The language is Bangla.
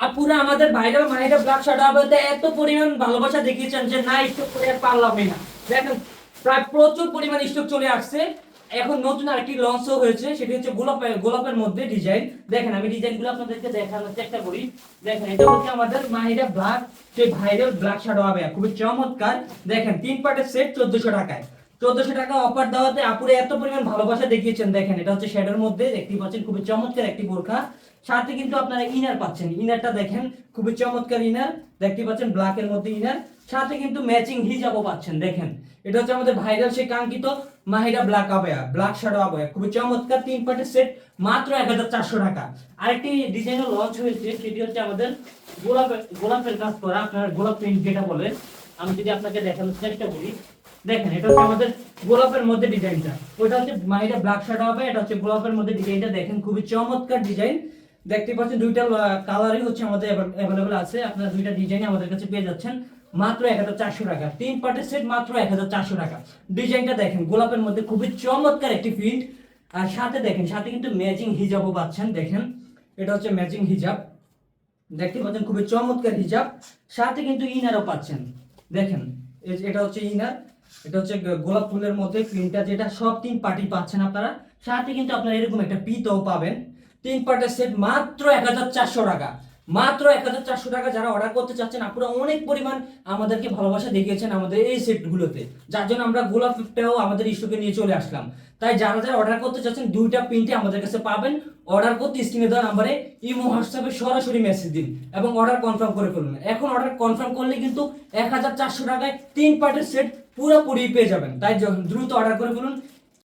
আপুরা আমাদের ভাইরা মায়েরা ব্ল্যাক শার্ট আবাতে এত পরিমাণ ভালোবাসা দেখিয়েছেন যে না স্টক করে আর পারলামই না। দেখেন প্রায় প্রচুর পরিমাণ স্টক চলে আসছে। এখন নতুন আরেকটি লঞ্চও হয়েছে, সেটি হচ্ছে গোলাপের মধ্যে ডিজাইন। দেখেন আমি ডিজাইনগুলো আপনাদেরকে দেখানোর চেষ্টা করি। দেখেন এটা হচ্ছে আমাদের মাহিরা ব্ল্যাক, সেই ভাইরাল ব্ল্যাক শার্ট হবে খুবই চমৎকার। দেখেন 3 পার্টের সেট 1400 টাকায়। 1400 টাকা অফার দেওয়াতে আপুরে এত পরিমাণ ভালোবাসা দেখিয়েছেন। দেখেন এটা হচ্ছে শেডের মধ্যে দেখতে পাচ্ছেন, খুবই চমৎকার একটি বোরখা। সাথে কিন্তু আপনারা ইনার পাচ্ছেন, ইনারটা দেখেন খুবই চমৎকার ইনার দেখতে পাচ্ছেন, ব্ল্যাকের মধ্যে ইনার। সাথে কিন্তু ম্যাচিং হিজাবও পাচ্ছেন। দেখেন এটা হচ্ছে আমাদের ভাইরাল সেই কাঙ্ক্ষিত Mahira black abaya, black shadow abaya, খুবই চমৎকার 3 পার্টের সেট মাত্র 1400 টাকা। আরেকটি ডিজাইনও লঞ্চ হয়েছে, সেটি হচ্ছে আমাদের গোলাপের কাজ করা, আপনার গোলাপ প্রিন্ট যেটা বলে। আমি যদি আপনাকে দেখানোর চেষ্টা করি, দেখেন এটা হচ্ছে আমাদের গোলাপের মধ্যে ডিজাইনটা, ওটা হচ্ছে মাহিরা ব্ল্যাক শার্ট হবে, এটা হচ্ছে গোলাপের মধ্যে ডিজাইনটা। দেখেন খুবই চমৎকার ডিজাইন দেখতে পাচ্ছেন। দুইটা কালারই হচ্ছে আমাদের অ্যাভেলেবল আছে, আপনারা দুইটা ডিজাইন আমাদের কাছে পেয়ে যাচ্ছেন মাত্র 1400 টাকা। 3 পার্টের সেট মাত্র 1400 টাকা। ডিজাইনটা দেখেন গোলাপের মধ্যে খুবই চমৎকার একটি প্রিন্ট। আর সাথে দেখেন সাথে কিন্তু ম্যাচিং হিজাবও পাচ্ছেন। দেখেন এটা হচ্ছে ম্যাচিং হিজাব দেখতে পাচ্ছেন, খুবই চমৎকার হিজাব। সাথে কিন্তু ইনারও পাচ্ছেন। দেখেন এটা হচ্ছে ইনার, এটা হচ্ছে গোলাপ ফুলের মধ্যে প্রিন্টটা, যেটা সব 3 পার্টি পাচ্ছেন আপনারা। সাথে কিন্তু আপনারা এরকম একটা পিতও পাবেন। 3 পার্টের সেট মাত্র 1400 টাকা। মাত্র 1400 টাকা। যারা অর্ডার করতে চাচ্ছেন আপনারা অনেক পরিমাণ আমাদেরকে ভালোবাসা দেখিয়েছেন আমাদের এই সেটগুলোতে, যার জন্য আমরা গোলাপটাও আমাদের স্টকে নিয়ে চলে আসলাম। তাই যারা যারা অর্ডার করতে চাচ্ছেন দুইটা প্রিন্টে আমাদের কাছে পাবেন। অর্ডার করতে স্ক্রিনে দেওয়া নাম্বারে ইমো হোয়াটসঅ্যাপে সরাসরি মেসেজ দিন এবং অর্ডার কনফার্ম করে ফেলুন। এখন অর্ডার কনফার্ম করলে কিন্তু 1400 টাকায় 3 পার্টের সেট পুরোপুরি পেয়ে যাবেন। তাই দ্রুত অর্ডার করে ফেলুন।